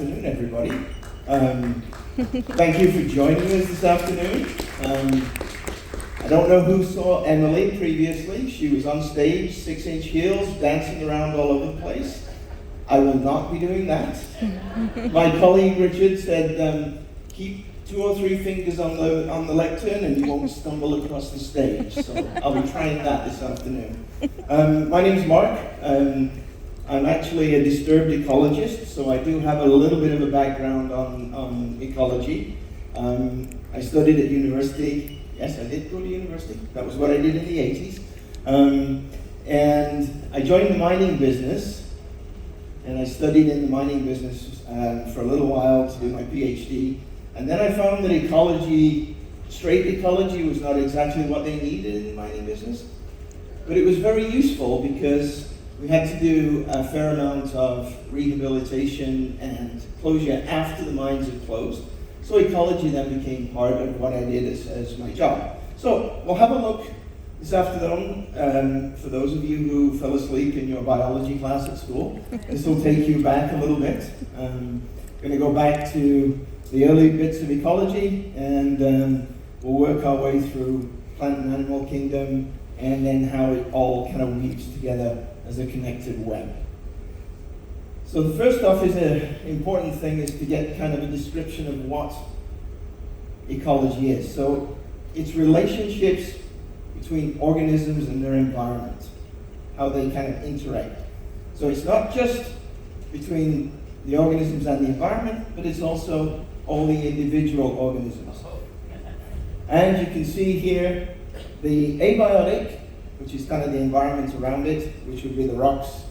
afternoon, everybody. Thank you for joining us this afternoon. I don't know who saw Emily previously. She was on stage, 6-inch heels, dancing around all over the place. I will not be doing that. My colleague Richard said, keep 2 or 3 fingers on the lectern and you won't stumble across the stage. So I'll be trying that this afternoon. My name's Mark. I'm actually a disturbed ecologist, so I do have a little bit of a background on ecology. I studied at university. Yes, I did go to university. That was what I did in the 80s. And I joined the mining business, and I studied in the mining business for a little while to do my PhD. And then I found that ecology, straight ecology, was not exactly what they needed in the mining business. But it was very useful because we had to do a fair amount of rehabilitation and closure after the mines had closed. So ecology then became part of what I did as my job. So we'll have a look this afternoon, for those of you who fell asleep in your biology class at school. This will take you back a little bit. I'm going to go back to the early bits of ecology, and we'll work our way through plant and animal kingdom, and then how it all kind of weaves together as a connected web. So the first off is an important thing is to get kind of a description of what ecology is. So it's relationships between organisms and their environment, how they kind of interact. So it's not just between the organisms and the environment, but it's also all the individual organisms. And you can see here the abiotic, which is kind of the environment around it, which would be the rocks,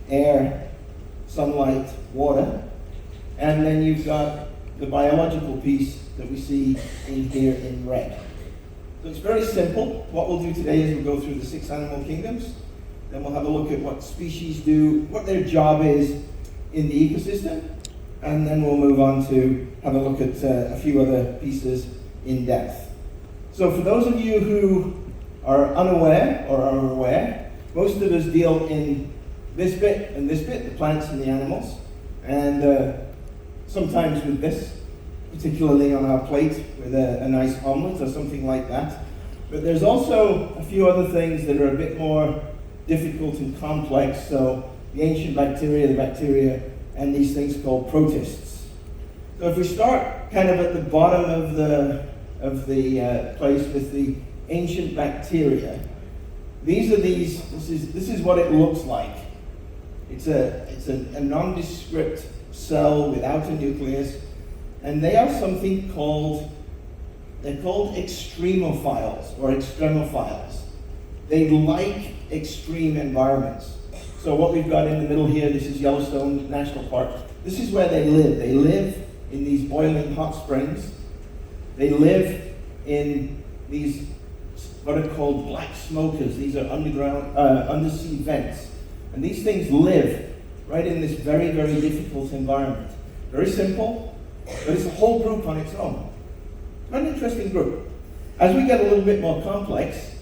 air, sunlight, water. And then you've got the biological piece that we see in here in red. So it's very simple. What we'll do today is we'll go through the 6 animal kingdoms. Then we'll have a look at what species do, what their job is in the ecosystem. And then we'll move on to have a look at a few other pieces in depth. So for those of you who are unaware or are aware, most of us deal in this bit and this bit, the plants and the animals, and sometimes with this, particularly on our plate with a nice omelette or something like that. But there's also a few other things that are a bit more difficult and complex, so the ancient bacteria, the bacteria, and these things called protists. So if we start kind of at the bottom of the place with the ancient bacteria, this is what it looks like. It's a nondescript cell without a nucleus, and they are something called extremophiles or extremophiles. They like extreme environments. So what we've got in the middle here, this is Yellowstone National Park. This is where they live. They live in these boiling hot springs. They live in these what are called black smokers. These are underground, undersea vents. And these things live right in this very, very difficult environment. Very simple, but it's a whole group on its own. Quite an interesting group. As we get a little bit more complex,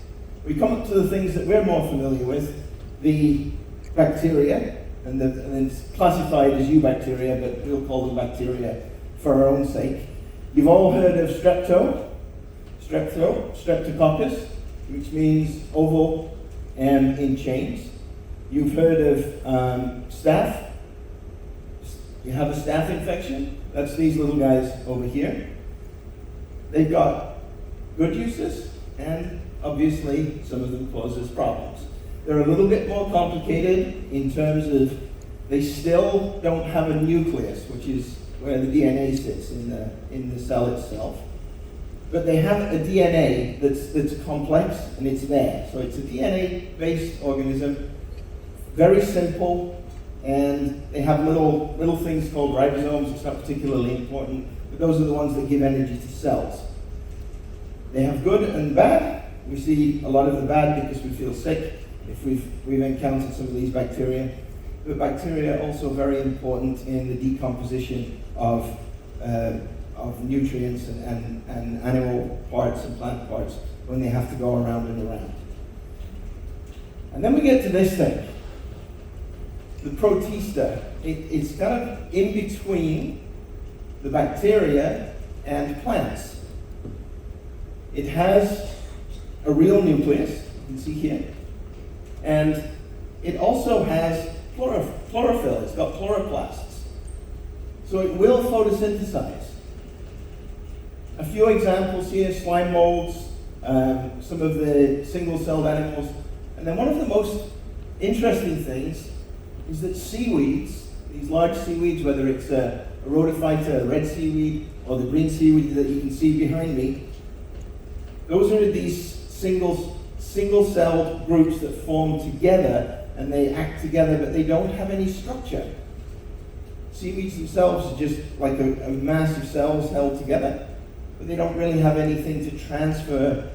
we come up to the things that we're more familiar with, the bacteria, and it's classified as Eubacteria, but we'll call them bacteria for our own sake. You've all heard of streptococcus, which means oval and in chains. You've heard of staph. You have a staph infection. That's these little guys over here. They've got good uses, and obviously some of them cause us problems. They're a little bit more complicated in terms of they still don't have a nucleus, which is where the DNA sits in the cell itself. But they have a DNA that's complex, and it's there. So it's a DNA-based organism, very simple, and they have little things called ribosomes. It's not particularly important, but those are the ones that give energy to cells. They have good and bad. We see a lot of the bad because we feel sick if we've encountered some of these bacteria. But bacteria are also very important in the decomposition of nutrients and animal parts and plant parts when they have to go around and around. And then we get to this thing. the Protista. It's kind of in between the bacteria and plants. It has a real nucleus, you can see here, and it also has chlorophyll. It's got chloroplasts. So it will photosynthesize. A few examples here: slime molds, some of the single-celled animals. And then one of the most interesting things is that seaweeds, these large seaweeds, whether it's a rhodophyta, a red seaweed, or the green seaweed that you can see behind me, those are these single-celled groups that form together, and they act together, but they don't have any structure. Seaweeds themselves are just like a mass of cells held together, but they don't really have anything to transfer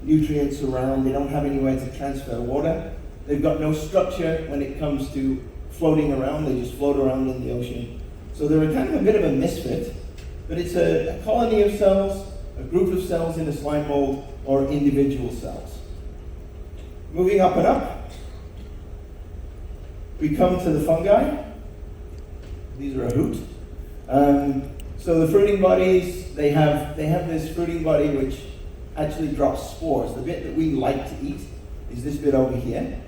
nutrients around. They don't have anywhere to transfer water. They've got no structure when it comes to floating around. They just float around in the ocean. So they're kind of a bit of a misfit, but it's a colony of cells, a group of cells in a slime mold, or individual cells. Moving up and up, we come to the fungi. These are a hoot. So the fruiting bodies, they have this fruiting body which actually drops spores. The bit that we like to eat is this bit over here,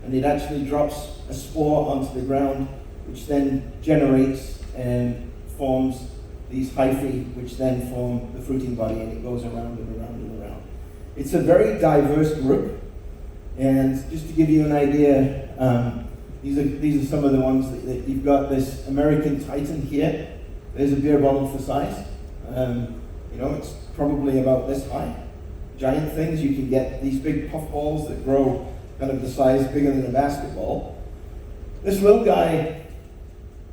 and it actually drops a spore onto the ground, which then generates and forms these hyphae, which then form the fruiting body, and it goes around and around and around. It's a very diverse group, and just to give you an idea, these are some of the ones that you've got. This American Titan here. There's a beer bottle for size. It's probably about this high. Giant things. You can get these big puffballs that grow kind of the size bigger than a basketball. This little guy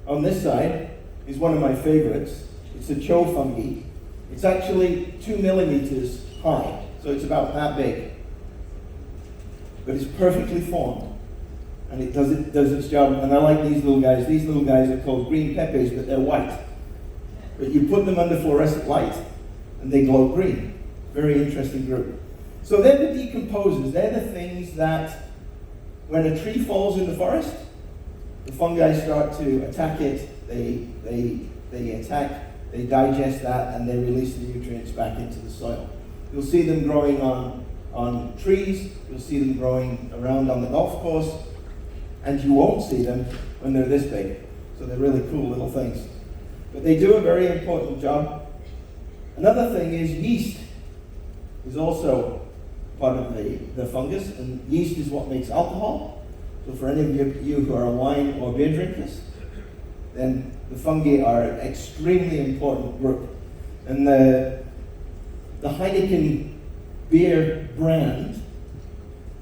on this side is one of my favorites. It's a cho fungi. It's actually 2 millimeters high, so it's about that big. But it's perfectly formed, and it does its job. And I like these little guys. These little guys are called green pepes, but they're white. But you put them under fluorescent light, and they glow green. Very interesting group. So they're the decomposers. They're the things that, when a tree falls in the forest, the fungi start to attack it. They attack, they digest that, and they release the nutrients back into the soil. You'll see them growing on trees. You'll see them growing around on the golf course, and you won't see them when they're this big. So they're really cool little things. But they do a very important job. Another thing is yeast is also part of the fungus, and yeast is what makes alcohol. So for any of you who are wine or beer drinkers, then the fungi are an extremely important group. And the Heineken beer brand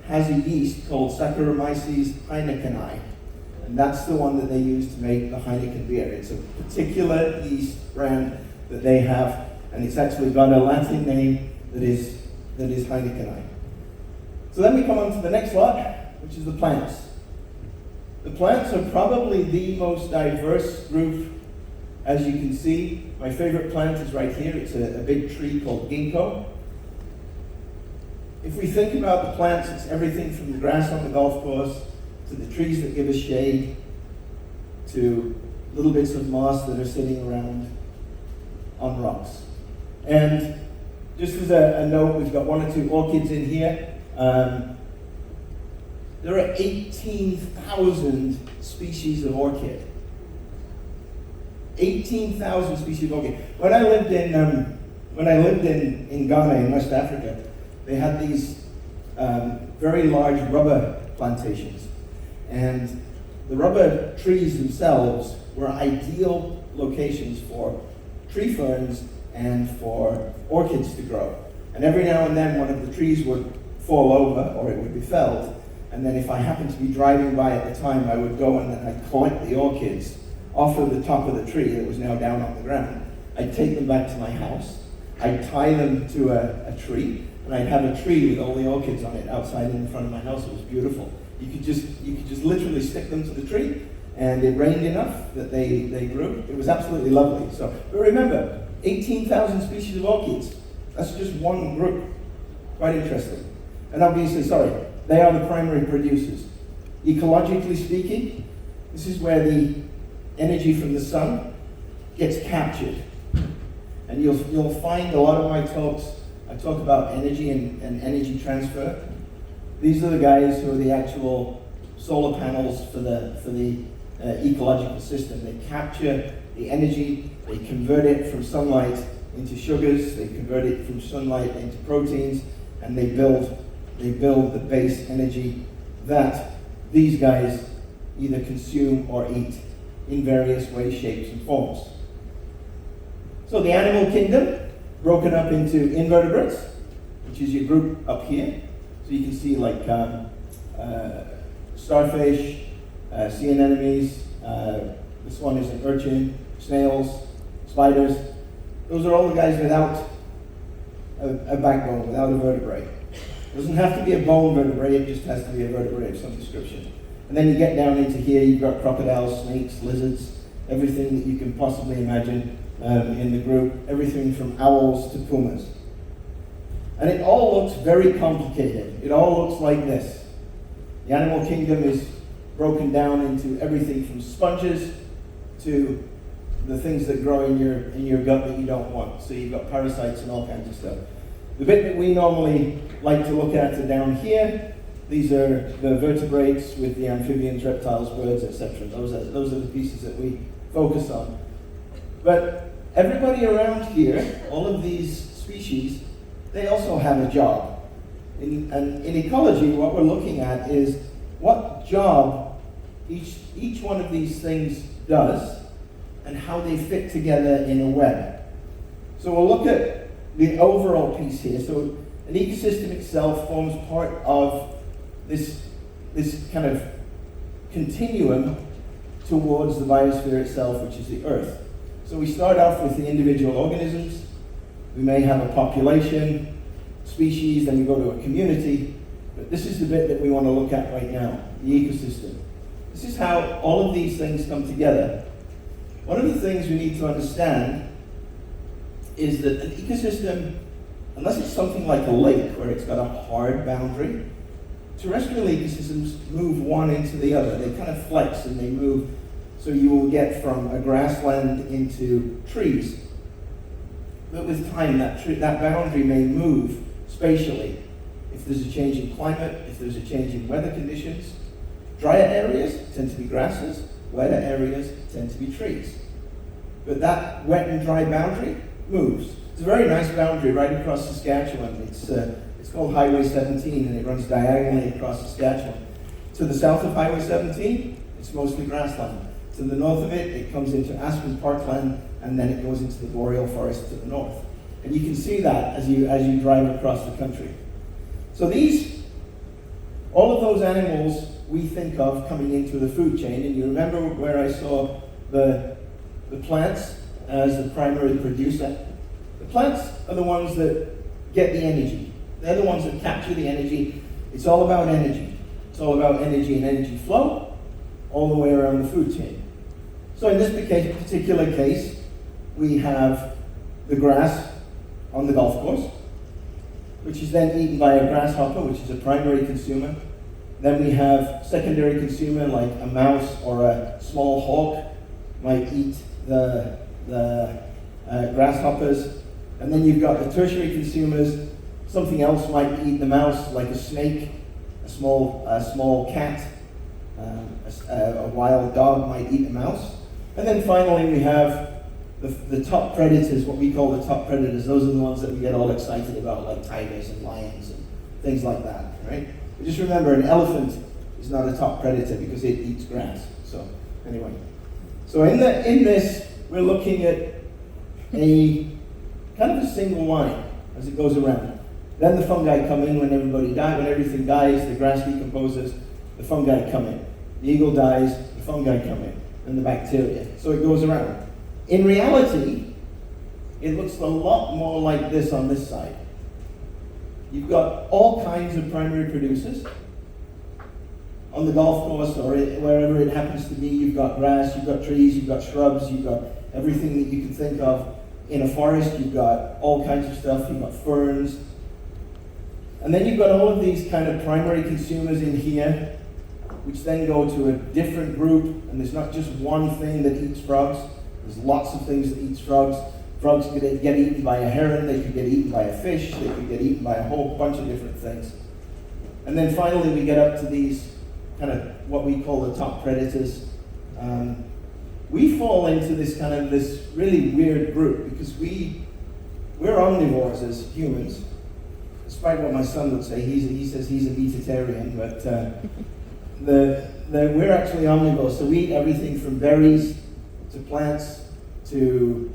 has a yeast called Saccharomyces heinekeni, and that's the one that they use to make the Heineken beer. It's a particular yeast brand that they have, and it's actually got a Latin name that is Heinekeni. So then we come on to the next lot, which is the plants. The plants are probably the most diverse group, as you can see. My favorite plant is right here. It's a big tree called ginkgo. If we think about the plants, it's everything from the grass on the golf course, to the trees that give us shade, to little bits of moss that are sitting around on rocks. And just as a note, we've got 1 or 2 orchids in here. There are 18,000 species of orchid. 18,000 species of orchid. When I lived in Ghana in West Africa, they had these very large rubber plantations, and the rubber trees themselves were ideal locations for tree ferns and for orchids to grow. And every now and then, one of the trees would fall over, or it would be felled. And then if I happened to be driving by at the time, I would go and I'd collect the orchids off of the top of the tree that was now down on the ground. I'd take them back to my house. I'd tie them to a tree, and I'd have a tree with all the orchids on it outside in the front of my house. It was beautiful. You could just literally stick them to the tree, and it rained enough that they grew. It was absolutely lovely. So, but remember, 18,000 species of orchids. That's just one group. Quite interesting. And obviously, they are the primary producers. Ecologically speaking, this is where the energy from the sun gets captured. And you'll find a lot of my talks, I talk about energy and energy transfer. These are the guys who are the actual solar panels for the ecological system. They capture the energy, they convert it from sunlight into sugars, they convert it from sunlight into proteins, and they build the base energy that these guys either consume or eat in various ways, shapes, and forms. So the animal kingdom, broken up into invertebrates, which is your group up here. So you can see like starfish, sea anemones, this one is an urchin, snails, spiders. Those are all the guys without a backbone, without a vertebrae. It doesn't have to be a bone vertebrae, it just has to be a vertebrae of some description. And then you get down into here, you've got crocodiles, snakes, lizards, everything that you can possibly imagine in the group, everything from owls to pumas. And it all looks very complicated. It all looks like this. The animal kingdom is broken down into everything from sponges to the things that grow in your gut that you don't want. So you've got parasites and all kinds of stuff. The bit that we normally like to look at are down here. These are the vertebrates with the amphibians, reptiles, birds, etc. Those are the pieces that we focus on. But everybody around here, all of these species, they also have a job. And in ecology, what we're looking at is what job each one of these things does and how they fit together in a web. So we'll look at the overall piece here. So an ecosystem itself forms part of this kind of continuum towards the biosphere itself, which is the Earth. So we start off with the individual organisms. We may have a population, species, then we go to a community. But this is the bit that we want to look at right now, the ecosystem. This is how all of these things come together. One of the things we need to understand is that an ecosystem, unless it's something like a lake where it's got a hard boundary, terrestrial ecosystems move one into the other. They kind of flex and they move, so you will get from a grassland into trees. But with time, that boundary may move spatially. If there's a change in climate, if there's a change in weather conditions, drier areas tend to be grasses, wetter areas tend to be trees. But that wet and dry boundary moves. It's a very nice boundary right across Saskatchewan. It's called Highway 17 and it runs diagonally across Saskatchewan. To the south of Highway 17, it's mostly grassland. To the north of it, it comes into aspen parkland and then it goes into the boreal forest to the north. And you can see that as you drive across the country. So all of those animals we think of coming into the food chain, and you remember where I saw the plants as the primary producer? The plants are the ones that get the energy. They're the ones that capture the energy. It's all about energy. It's all about energy and energy flow all the way around the food chain. So in this particular case, we have the grass on the golf course, which is then eaten by a grasshopper, which is a primary consumer. Then we have secondary consumer, like a mouse or a small hawk might eat the grasshoppers. And then you've got the tertiary consumers. Something else might eat the mouse, like a snake, a small cat, a wild dog might eat a mouse. And then finally we have the top predators, what we call the top predators. Those are the ones that we get all excited about, like tigers and lions and things like that, right? But just remember, an elephant is not a top predator because it eats grass. So anyway, so in this, we're looking at a kind of a single line as it goes around. Then the fungi come in when everything dies, the grass decomposes, the fungi come in. The eagle dies, the fungi come in, and the bacteria. So it goes around. In reality, it looks a lot more like this on this side. You've got all kinds of primary producers. On the golf course or wherever it happens to be, you've got grass, you've got trees, you've got shrubs, you've got everything that you can think of. In a forest, you've got all kinds of stuff, you've got ferns. And then you've got all of these kind of primary consumers in here, which then go to a different group, and there's not just one thing that eats frogs. There's lots of things that eat frogs. Frogs could get eaten by a heron, they could get eaten by a fish, they could get eaten by a whole bunch of different things. And then finally we get up to these kind of what we call the top predators. We fall into this really weird group because we're omnivores as humans, despite what my son would say. He says he's a vegetarian, but we're actually omnivores. So we eat everything from berries to plants to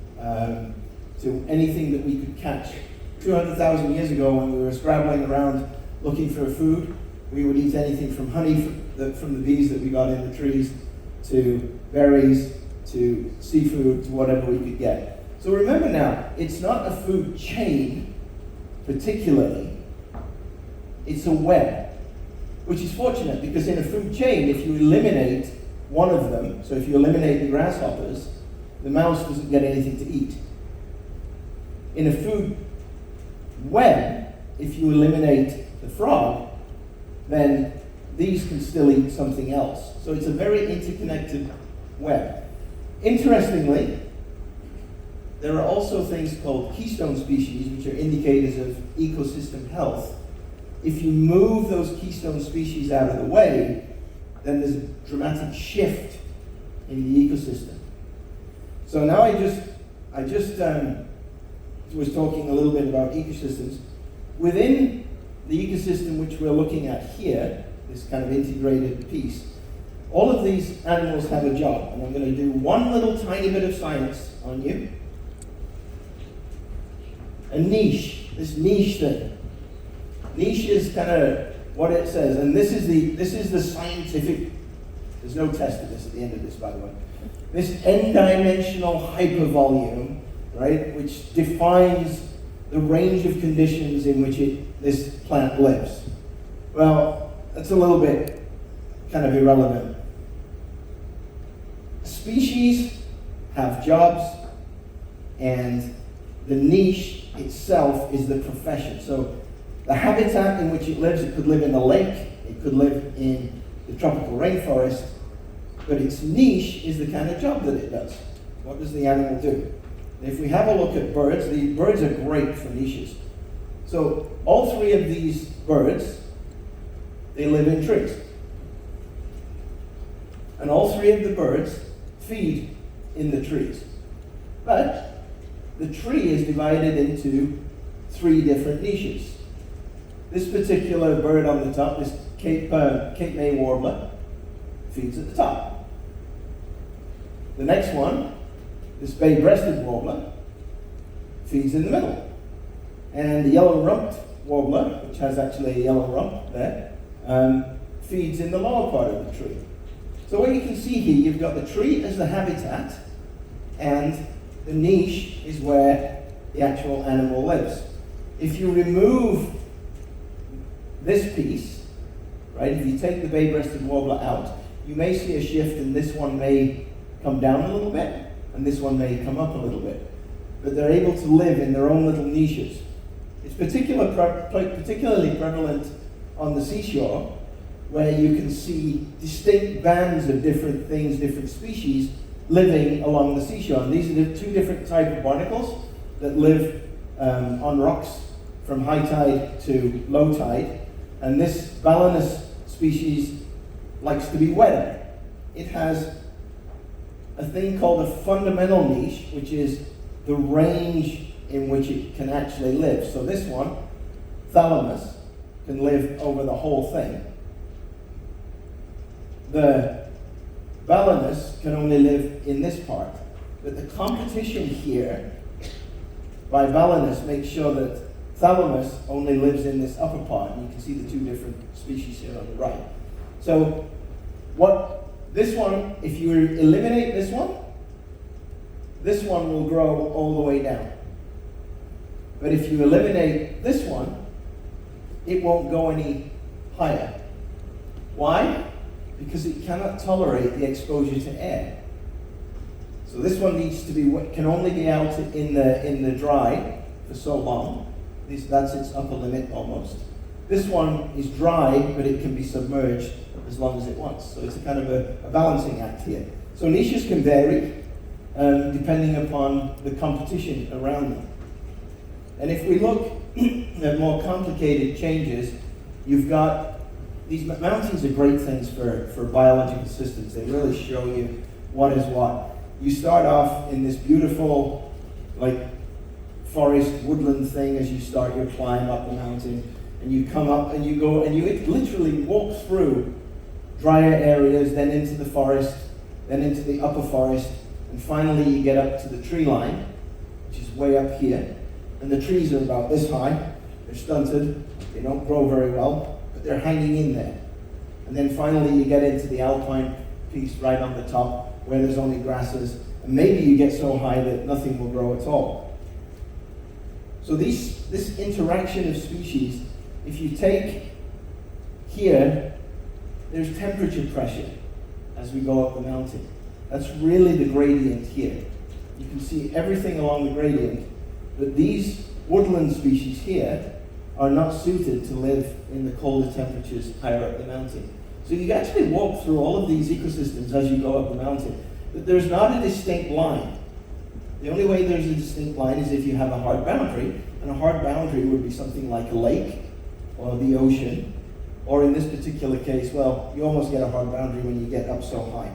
anything that we could catch. 200,000 years ago, when we were scrabbling around looking for food, we would eat anything from honey from the bees that we got in the trees, to berries, to seafood, to whatever we could get. So remember now, it's not a food chain particularly, it's a web, which is fortunate because in a food chain, if you eliminate one of them, so if you eliminate the grasshoppers, the mouse doesn't get anything to eat. In a food web, if you eliminate the frog, then these can still eat something else. So it's a very interconnected web. Interestingly, there are also things called keystone species, which are indicators of ecosystem health. If you move those keystone species out of the way, then there's a dramatic shift in the ecosystem. So now I just was talking a little bit about ecosystems. Within the ecosystem which we're looking at here, this kind of integrated piece, all of these animals have a job, and I'm going to do one little tiny bit of science on you. A niche, this niche thing. Niche is kind of what it says, and this is the scientific, there's no test of this at the end of this, by the way. This n-dimensional hypervolume, right, which defines the range of conditions in which this plant lives. Well, that's a little bit kind of irrelevant. Species have jobs, and the niche itself is the profession. So the habitat in which it lives, it could live in a lake, it could live in the tropical rainforest, but its niche is the kind of job that it does. What does the animal do? If we have a look at birds, the birds are great for niches. So all three of these birds, they live in trees. And all three of the birds feed in the trees. But the tree is divided into three different niches. This particular bird on the top, this Cape May warbler, feeds at the top. The next one, this bay-breasted warbler, feeds in the middle. And the yellow-rumped warbler, which has actually a yellow rump there, feeds in the lower part of the tree. So what you can see here, you've got the tree as the habitat, and the niche is where the actual animal lives. If you remove this piece, right, if you take the bay-breasted warbler out, you may see a shift, and this one may come down a little bit, and this one may come up a little bit. But they're able to live in their own little niches. It's particularly prevalent on the seashore, where you can see distinct bands of different things, different species, living along the seashore. And these are the two different types of barnacles that live on rocks from high tide to low tide. And this balanus species likes to be wetter. It has a thing called a fundamental niche, which is the range in which it can actually live. So this one, thalamus, can live over the whole thing. The balanus can only live in this part. But the competition here by balanus makes sure that thalamus only lives in this upper part. And you can see the two different species here on the right. So this one, if you eliminate this one will grow all the way down. But if you eliminate this one, it won't go any higher. Why? Because it cannot tolerate the exposure to air. So this one can only be out in the dry for so long. That's its upper limit almost. This one is dry, but it can be submerged as long as it wants. So it's a kind of a balancing act here. So niches can vary depending upon the competition around them. And if we look at more complicated changes, you've got, these mountains are great things for biological systems. They really show you what is what. You start off in this beautiful, like, forest, woodland thing as you start your climb up the mountain, and you come up and you go, and you literally walk through drier areas, then into the forest, then into the upper forest, and finally you get up to the tree line, which is way up here, and the trees are about this high. They're stunted, they don't grow very well, but they're hanging in there. And then finally you get into the alpine piece right on the top, where there's only grasses, and maybe you get so high that nothing will grow at all. So this interaction of species, if you take here, there's temperature pressure as we go up the mountain. That's really the gradient here. You can see everything along the gradient, but these woodland species here are not suited to live in the colder temperatures higher up the mountain. So you actually walk through all of these ecosystems as you go up the mountain, but there's not a distinct line. The only way there's a distinct line is if you have a hard boundary, and a hard boundary would be something like a lake or the ocean, or in this particular case, well, you almost get a hard boundary when you get up so high.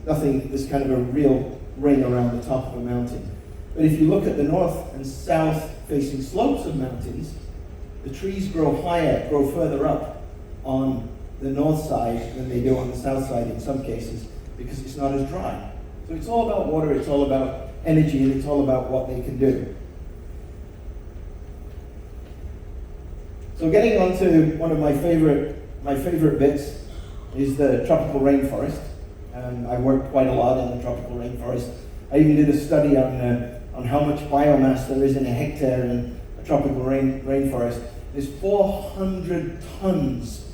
Nothing, there's kind of a real ring around the top of a mountain. But if you look at the north and south facing slopes of mountains, the trees grow higher, grow further up on the north side than they do on the south side in some cases, because it's not as dry. So it's all about water, it's all about energy, and it's all about what they can do. So getting on to one of my favorite bits is the tropical rainforest. I worked quite a lot in the tropical rainforest. I even did a study on how much biomass there is in a hectare in a tropical rainforest. There's 400 tons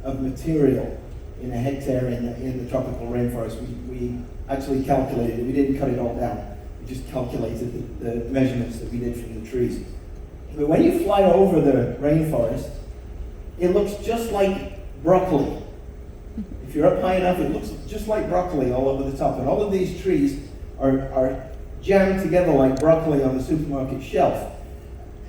of material in a hectare in the tropical rainforest. We actually calculated it. We didn't cut it all down. We just calculated the measurements that we did from the trees. But when you fly over the rainforest, it looks just like broccoli. If you're up high enough, it looks just like broccoli all over the top. And all of these trees are jammed together like broccoli on the supermarket shelf.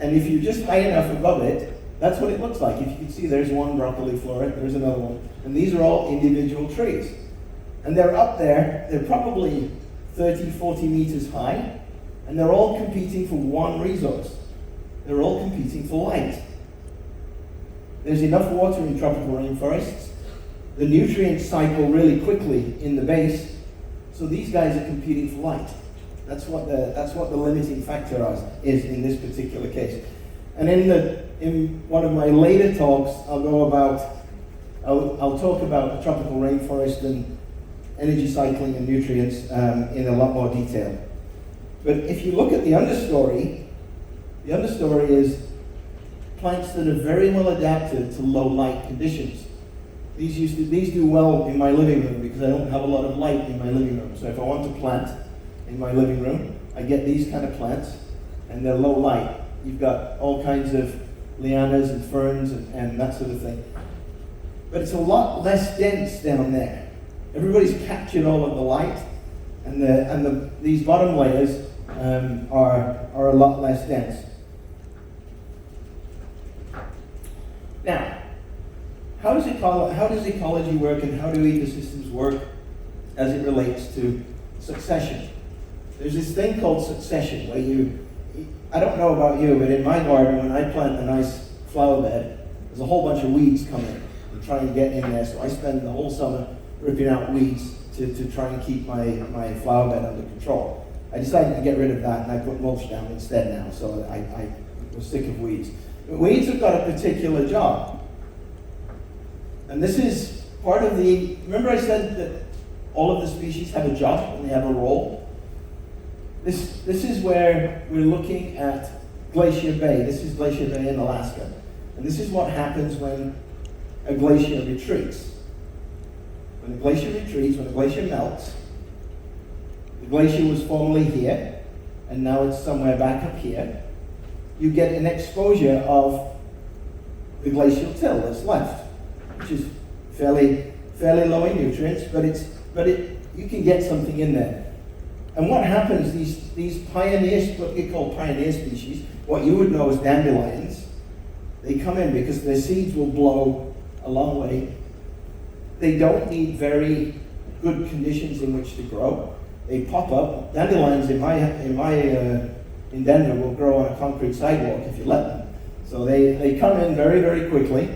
And if you're just high enough above it, that's what it looks like. If you can see, there's one broccoli floret, there's another one. And these are all individual trees. And they're up there, they're probably 30, 40 meters high, and they're all competing for one resource. They're all competing for light. There's enough water in tropical rainforests. The nutrients cycle really quickly in the base, so these guys are competing for light. That's what the limiting factor is in this particular case. And in one of my later talks, I'll talk about the tropical rainforest and energy cycling and nutrients in a lot more detail. But if you look at the understory is plants that are very well adapted to low light conditions. These do well in my living room because I don't have a lot of light in my living room. So if I want to plant in my living room, I get these kind of plants, and they're low light. You've got all kinds of lianas and ferns and that sort of thing. But it's a lot less dense down there. Everybody's captured all of the light, and these bottom layers are a lot less dense. Now, how does ecology work, and how do ecosystems work as it relates to succession? There's this thing called succession where I don't know about you, but in my garden, when I plant a nice flower bed, there's a whole bunch of weeds coming and trying to get in there. So I spend the whole summer ripping out weeds to try and keep my flower bed under control. I decided to get rid of that, and I put mulch down instead now, so I was sick of weeds. But weeds have got a particular job. And this is part of remember I said that all of the species have a job and they have a role? This is where we're looking at Glacier Bay. This is Glacier Bay in Alaska. And this is what happens when a glacier retreats. When a glacier retreats, when a glacier melts, the glacier was formerly here, and now it's somewhere back up here. You get an exposure of the glacial till that's left, which is fairly fairly low in nutrients, but you can get something in there. And what happens, these pioneers, what we call pioneer species, what you would know as dandelions, they come in because their seeds will blow a long way. They don't need very good conditions in which to grow. They pop up. Dandelions in Denver will grow on a concrete sidewalk if you let them. So they come in very, very quickly,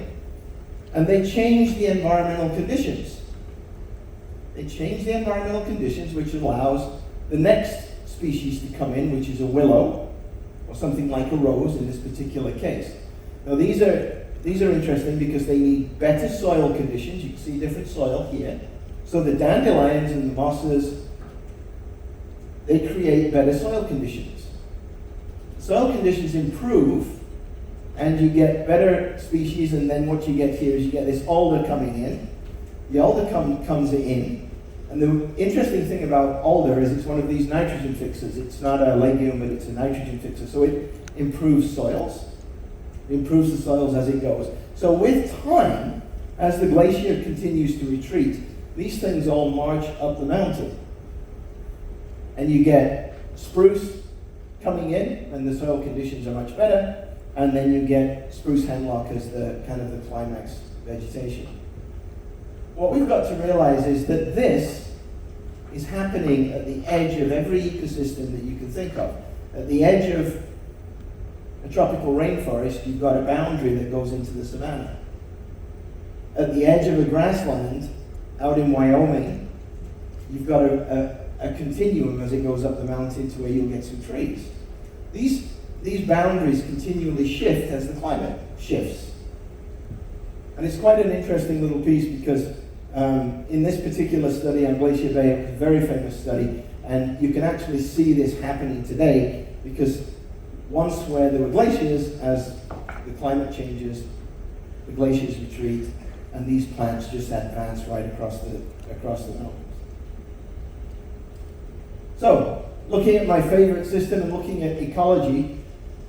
and they change the environmental conditions. They change the environmental conditions, which allows the next species to come in, which is a willow, or something like a rose in this particular case. Now these are interesting because they need better soil conditions. You can see different soil here. So the dandelions and the mosses, they create better soil conditions. Soil conditions improve, and you get better species, and then what you get here is you get this alder coming in. The alder comes in, and the interesting thing about alder is it's one of these nitrogen fixers. It's not a legume, but it's a nitrogen fixer. So it improves soils. It improves the soils as it goes. So with time, as the glacier continues to retreat, these things all march up the mountain. And you get spruce coming in, and the soil conditions are much better. And then you get spruce hemlock as the kind of the climax vegetation. What we've got to realize is that this is happening at the edge of every ecosystem that you can think of. At the edge of a tropical rainforest, you've got a boundary that goes into the savanna. At the edge of a grassland, out in Wyoming, you've got a continuum as it goes up the mountain to where you'll get some trees. These boundaries continually shift as the climate shifts. And it's quite an interesting little piece because in this particular study on Glacier Bay, it's a very famous study, and you can actually see this happening today because once where there were glaciers, as the climate changes, the glaciers retreat, and these plants just advance right across the mountains. So, looking at my favorite system and looking at ecology,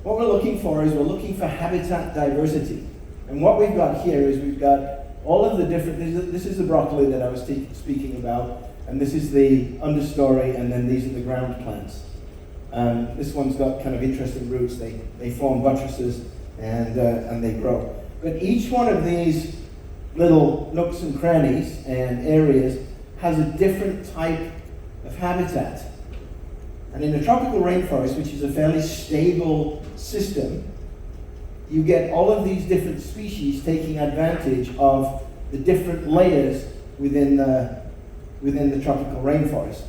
what we're looking for is we're looking for habitat diversity. And what we've got here is we've got all of the different, this is the broccoli that I was speaking about, and this is the understory, and then these are the ground plants. This one's got kind of interesting roots. They form buttresses and they grow. But each one of these little nooks and crannies and areas has a different type of habitat. And in a tropical rainforest, which is a fairly stable system, you get all of these different species taking advantage of the different layers within the tropical rainforest.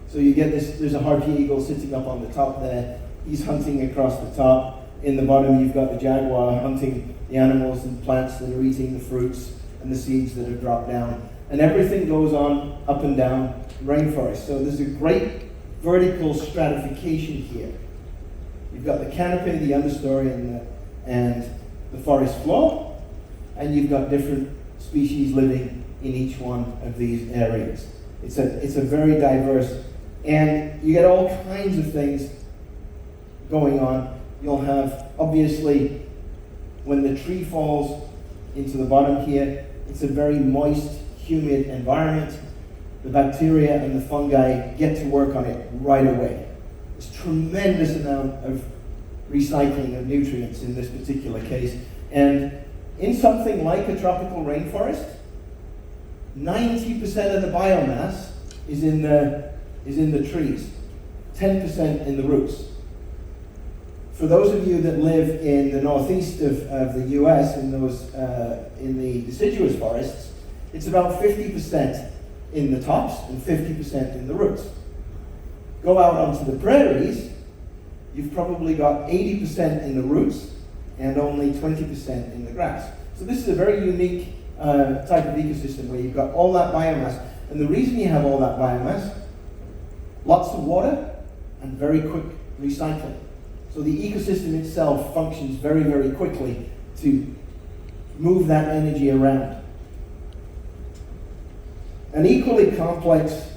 So you get this, there's a harpy eagle sitting up on the top there. He's hunting across the top. In the bottom, you've got the jaguar hunting the animals and plants that are eating the fruits and the seeds that have dropped down. And everything goes on up and down the rainforest. So there's a great vertical stratification here. You've got the canopy, the understory, and the forest floor, and you've got different species living in each one of these areas. It's a very diverse, and you get all kinds of things going on. You'll have, obviously, when the tree falls into the bottom here, it's a very moist, humid environment. The bacteria and the fungi get to work on it right away. There's a tremendous amount of recycling of nutrients in this particular case. And in something like a tropical rainforest, 90% of the biomass is in the trees, 10% in the roots. For those of you that live in the northeast of the US, in the deciduous forests, it's about 50% in the tops and 50% in the roots. Go out onto the prairies, you've probably got 80% in the roots and only 20% in the grass. So this is a very unique type of ecosystem where you've got all that biomass. And the reason you have all that biomass, lots of water and very quick recycling. So the ecosystem itself functions very, very quickly to move that energy around. An equally complex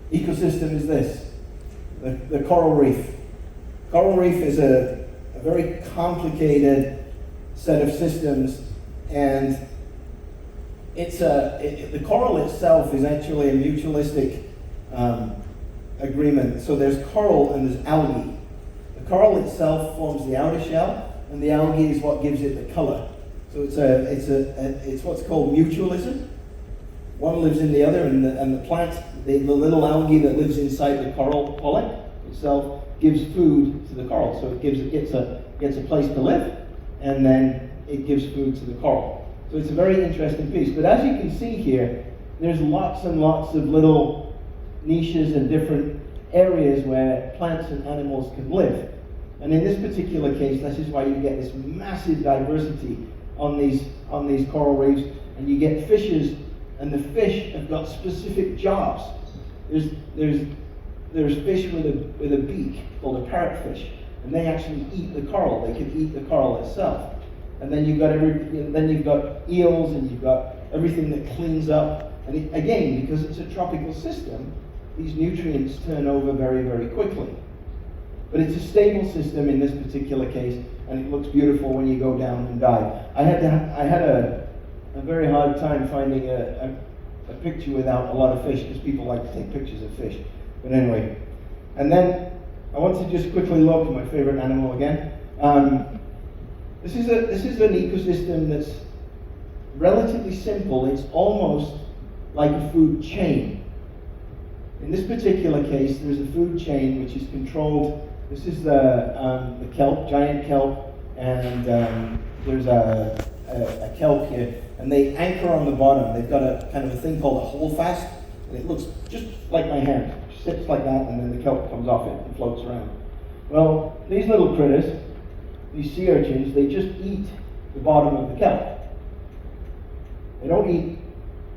ecosystem is this, the coral reef. Coral reef is a very complicated set of systems, and the coral itself is actually a mutualistic agreement. So there's coral and there's algae. The coral itself forms the outer shell, and the algae is what gives it the color. So it's what's called mutualism. One lives in the other, and the plant, the little algae that lives inside the coral polyp itself gives food to the coral. So it gets a place to live, and then it gives food to the coral. So it's a very interesting piece. But as you can see here, there's lots and lots of little niches and different areas where plants and animals can live. And in this particular case, this is why you get this massive diversity on these coral reefs, and you get fishes, and the fish have got specific jobs. There's fish with a beak called a parrotfish, and they actually eat the coral. They can eat the coral itself. And then you've got eels, and you've got everything that cleans up. And again, because it's a tropical system, these nutrients turn over very, very quickly. But it's a stable system in this particular case, and it looks beautiful when you go down and dive. I had a very hard time finding a picture without a lot of fish, because people like to take pictures of fish. But anyway, and then I want to just quickly look at my favorite animal again. This is an ecosystem that's relatively simple. It's almost like a food chain. In this particular case, there's a food chain which is controlled. This is the kelp, giant kelp, and there's a kelp here, and they anchor on the bottom. They've got a kind of a thing called a holdfast, and it looks just like my hand. It sits like that, and then the kelp comes off it and floats around. Well, these little critters, these sea urchins, they just eat the bottom of the kelp. They don't eat,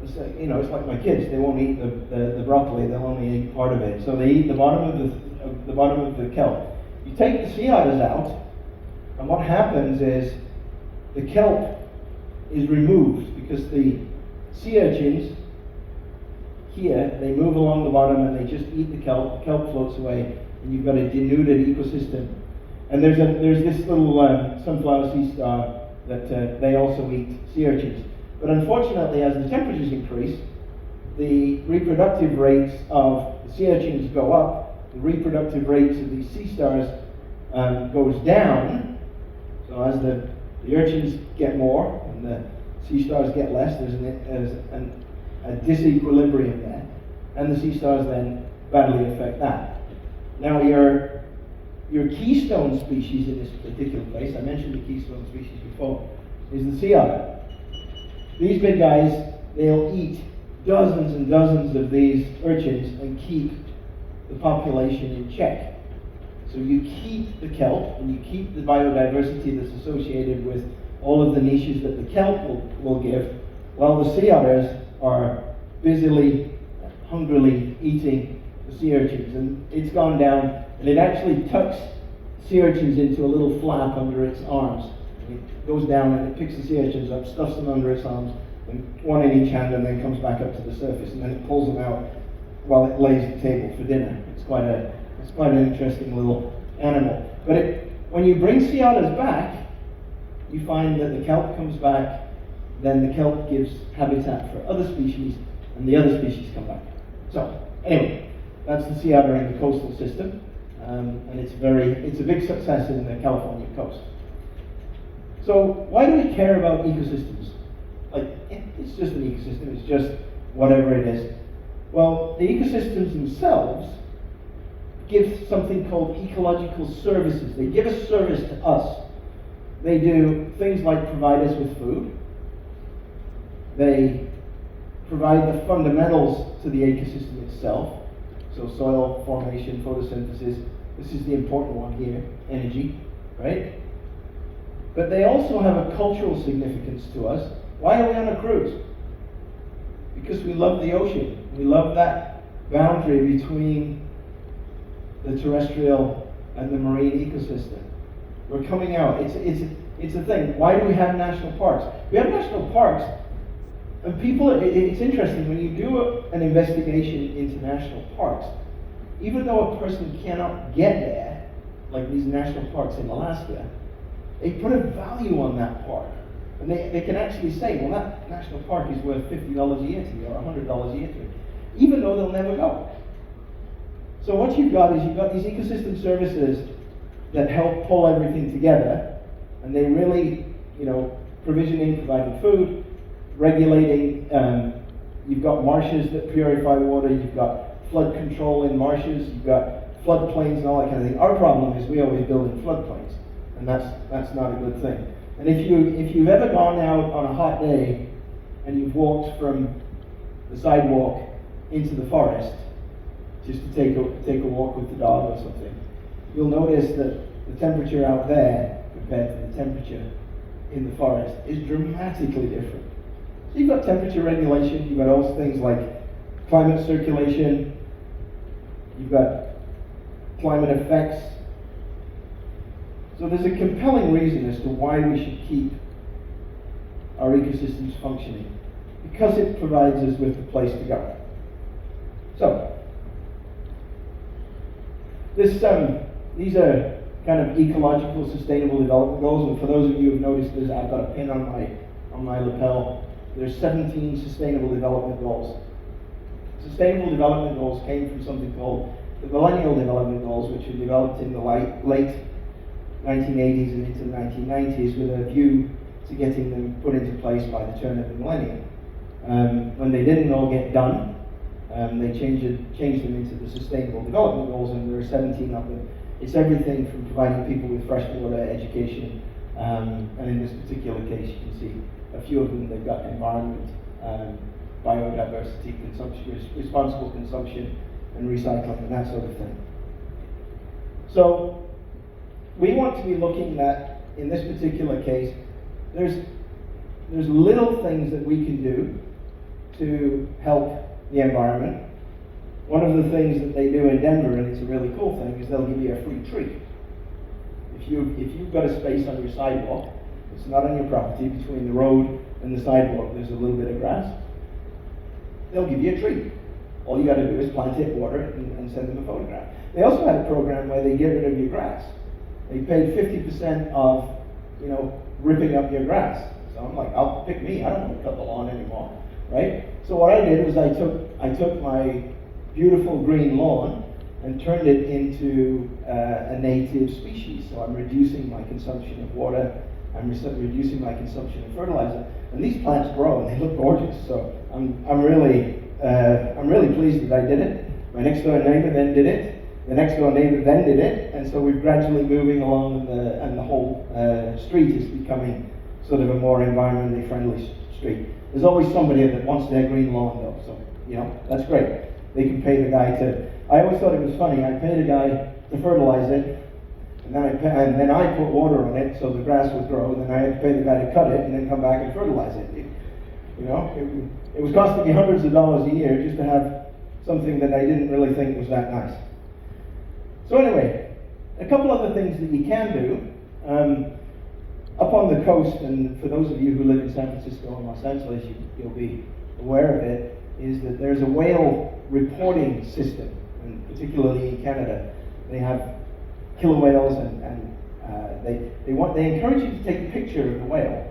it's like my kids. They won't eat the broccoli. They'll only eat part of it. So they eat the bottom of the kelp. You take the sea otters out, and what happens is the kelp is removed, because the sea urchins here, they move along the bottom and they just eat the kelp floats away, and you've got a denuded ecosystem. And there's this little sunflower sea star that they also eat sea urchins. But unfortunately, as the temperatures increase, the reproductive rates of the sea urchins go up, the reproductive rates of these sea stars goes down. So as the urchins get more and the sea stars get less, there's a disequilibrium there, and the sea stars then badly affect that. Now your keystone species in this particular place, I mentioned the keystone species before, is the sea otter. These big guys, they'll eat dozens and dozens of these urchins and keep the population in check. So you keep the kelp, and you keep the biodiversity that's associated with all of the niches that the kelp will give, while the sea otters are busily, hungrily eating the sea urchins. And it's gone down, and it actually tucks sea urchins into a little flap under its arms. It goes down and it picks the sea urchins up, stuffs them under its arms, and one in each hand, and then comes back up to the surface, and then it pulls them out while it lays the table for dinner. It's quite an interesting little animal. But when you bring sea otters back, you find that the kelp comes back, then the kelp gives habitat for other species, and the other species come back. So anyway, that's the sea otter in the coastal system, and it's a big success in the California coast. So why do we care about ecosystems? It's just an ecosystem, it's just whatever it is. Well, the ecosystems themselves give something called ecological services. They give a service to us. They do things like provide us with food. They provide the fundamentals to the ecosystem itself. So soil formation, photosynthesis. This is the important one here, energy, right? But they also have a cultural significance to us. Why are we on a cruise? Because we love the ocean. We love that boundary between the terrestrial and the marine ecosystem. We're coming out. It's a thing. Why do we have national parks? We have national parks, and people, it's interesting, when you do an investigation into national parks, even though a person cannot get there, like these national parks in Alaska, they put a value on that park. And they can actually say, well, that national park is worth $50 a year to me, or $100 a year to me, even though they'll never go. So what you've got is you've got these ecosystem services that help pull everything together, and they really, provisioning, providing food, regulating. You've got marshes that purify water. You've got flood control in marshes. You've got floodplains and all that kind of thing. Our problem is we always build in floodplains, and that's not a good thing. And if you've ever gone out on a hot day and you've walked from the sidewalk into the forest just to take a walk with the dog or something, you'll notice that the temperature out there compared to the temperature in the forest is dramatically different. So you've got temperature regulation, you've got all things like climate circulation, you've got climate effects. So there's a compelling reason as to why we should keep our ecosystems functioning, because it provides us with a place to go. So, these are kind of ecological sustainable development goals, and for those of you who've noticed this, I've got a pin on my lapel. There's 17 sustainable development goals. Sustainable development goals came from something called the Millennial Development Goals, which were developed in the late 1980s and into the 1990s with a view to getting them put into place by the turn of the millennium. When they didn't all get done, they changed them into the Sustainable Development Goals, and there are 17 of them. It's everything from providing people with fresh water, education, and in this particular case, you can see a few of them. They've got environment, biodiversity, consumption, responsible consumption, and recycling, and that sort of thing. So we want to be looking at, in this particular case, there's little things that we can do to help the environment. One of the things that they do in Denver, and it's a really cool thing, is they'll give you a free tree. If you've got a space on your sidewalk, it's not on your property, between the road and the sidewalk, there's a little bit of grass, they'll give you a tree. All you got to do is plant it, water it, and send them a photograph. They also had a program where they get rid of your grass. They paid 50% of, ripping up your grass. So I'm like, I'll pick me. I don't want to cut the lawn anymore, right? So what I did was I took my beautiful green lawn and turned it into a native species. So I'm reducing my consumption of water. I'm reducing my consumption of fertilizer. And these plants grow and they look gorgeous. So I'm really pleased that I did it. My next door neighbor then did it. The next door neighbor then did it, and so we're gradually moving along, and the whole street is becoming sort of a more environmentally friendly street. There's always somebody that wants their green lawn, though, so that's great. They can pay the guy to. I always thought it was funny. I paid a guy to fertilize it, and then I put water on it so the grass would grow, and then I had to pay the guy to cut it and then come back and fertilize it. It was costing me hundreds of dollars a year just to have something that I didn't really think was that nice. So anyway, a couple other things that you can do. Up on the coast, and for those of you who live in San Francisco and Los Angeles, you'll be aware of it, is that there's a whale reporting system, and particularly in Canada. They have killer whales, and they encourage you to take a picture of the whale.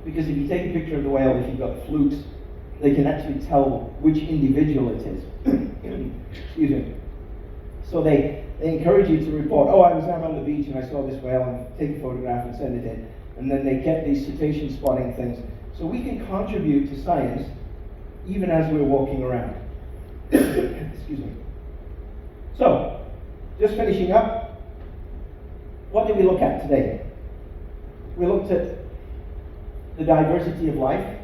Because if you take a picture of the whale, if you've got flukes, they can actually tell which individual it is. Excuse me. So they encourage you to report, I was out on the beach and I saw this whale, and take a photograph and send it in. And then they get these cetacean spotting things. So we can contribute to science even as we're walking around. Excuse me. So, just finishing up, what did we look at today? We looked at the diversity of life.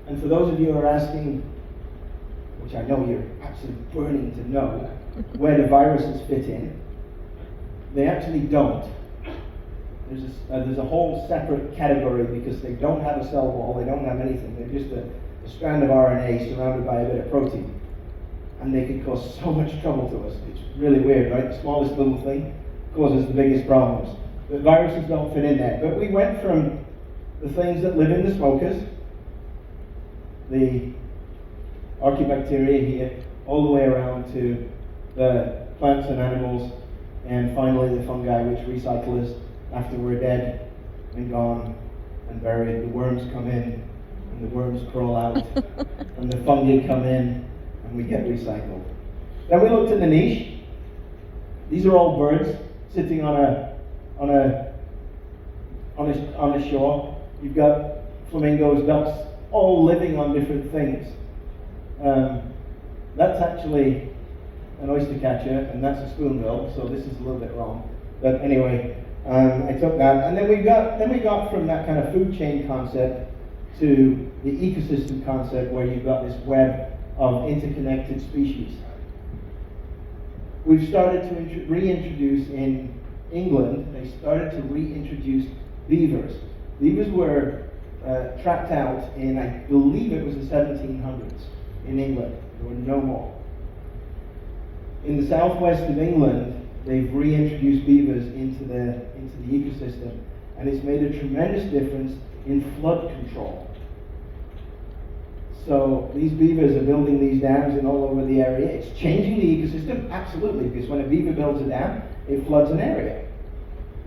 And for those of you who are asking, which I know you're absolutely burning to know, where do viruses fit in? They actually don't. There's a whole separate category because they don't have a cell wall, they don't have anything. They're just a strand of RNA surrounded by a bit of protein. And they can cause so much trouble to us. It's really weird, right? The smallest little thing causes the biggest problems. But viruses don't fit in there. But we went from the things that live in the smokers, the Archaebacteria here, all the way around to the plants and animals, and finally the fungi, which recycle us after we're dead. and gone and buried. The worms come in, and the worms crawl out, and the fungi come in, and we get recycled. Then we looked at the niche. These are all birds sitting on a shore. You've got flamingos, ducks, all living on different things. That's actually an oyster catcher, and that's a spoonbill, so this is a little bit wrong. But anyway, I took that, and then we got from that kind of food chain concept to the ecosystem concept, where you've got this web of interconnected species. We've started to reintroduce in England. They started to reintroduce beavers. Beavers were trapped out in, I believe it was the 1700s in England. There were no more. In the southwest of England, they've reintroduced beavers into the ecosystem, and it's made a tremendous difference in flood control. So these beavers are building these dams in all over the area. It's changing the ecosystem, absolutely, because when a beaver builds a dam, it floods an area.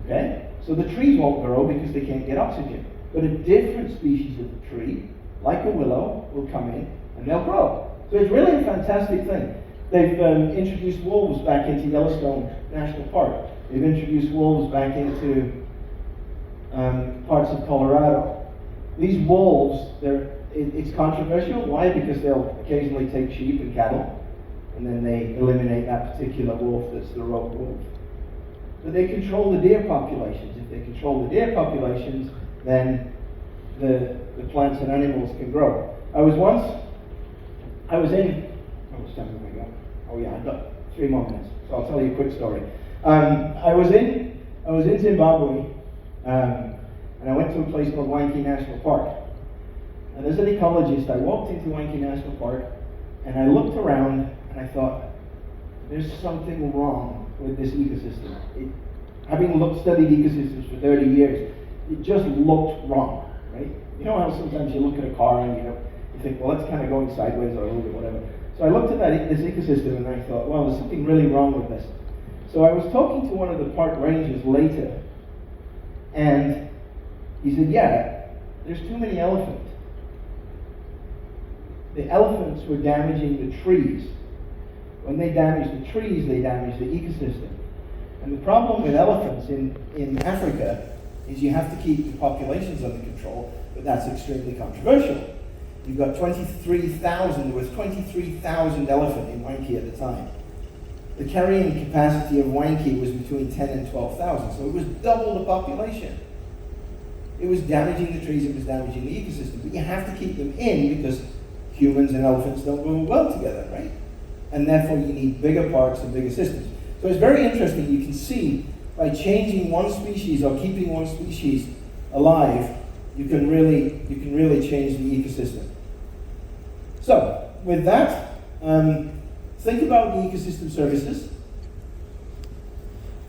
Okay? So the trees won't grow because they can't get oxygen. But a different species of tree, like a willow, will come in and they'll grow. So it's really a fantastic thing. They've introduced wolves back into Yellowstone National Park. They've introduced wolves back into parts of Colorado. These wolves, it's controversial. Why? Because they'll occasionally take sheep and cattle, and then they eliminate that particular wolf that's the rogue wolf. But they control the deer populations. If they control the deer populations, then the plants and animals can grow. I was in, how much time have I got? Oh yeah, I've got 3 more minutes, so I'll tell you a quick story. I was in Zimbabwe, and I went to a place called Wangi National Park. And as an ecologist, I walked into Wangi National Park, and I looked around, and I thought, there's something wrong with this ecosystem. Having studied ecosystems for 30 years, it just looked wrong, right? You know how sometimes you look at a car and you think, well, that's kind of going sideways or a little bit whatever. So I looked at this ecosystem and I thought, well, there's something really wrong with this. So I was talking to one of the park rangers later, and he said, yeah, there's too many elephants. The elephants were damaging the trees. When they damage the trees, they damage the ecosystem. And the problem with elephants in Africa is you have to keep the populations under control, but that's extremely controversial. You've got 23,000, there was 23,000 elephant in Wangi at the time. The carrying capacity of Wangi was between 10 and 12,000, so it was double the population. It was damaging the trees, it was damaging the ecosystem, but you have to keep them in because humans and elephants don't go well together, right? And therefore you need bigger parks and bigger systems. So it's very interesting. You can see by changing one species or keeping one species alive, you can really change the ecosystem. So with that, think about the ecosystem services.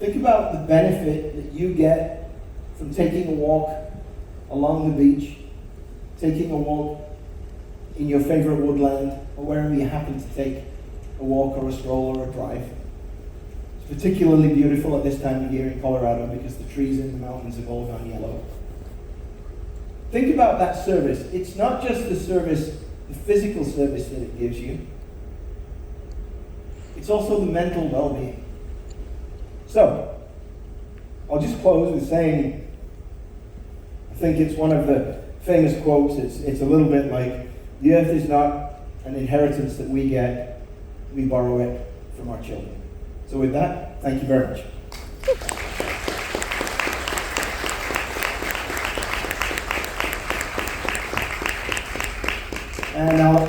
Think about the benefit that you get from taking a walk along the beach, taking a walk in your favorite woodland, or wherever you happen to take a walk or a stroll or a drive. It's particularly beautiful at this time of year in Colorado because the trees in the mountains have all gone yellow. Think about that service. It's not just the service, the physical service that it gives you. It's also the mental well-being. So, I'll just close with saying, I think it's one of the famous quotes. It's a little bit like, the earth is not an inheritance that we get, we borrow it from our children. So with that, thank you very much. And I'll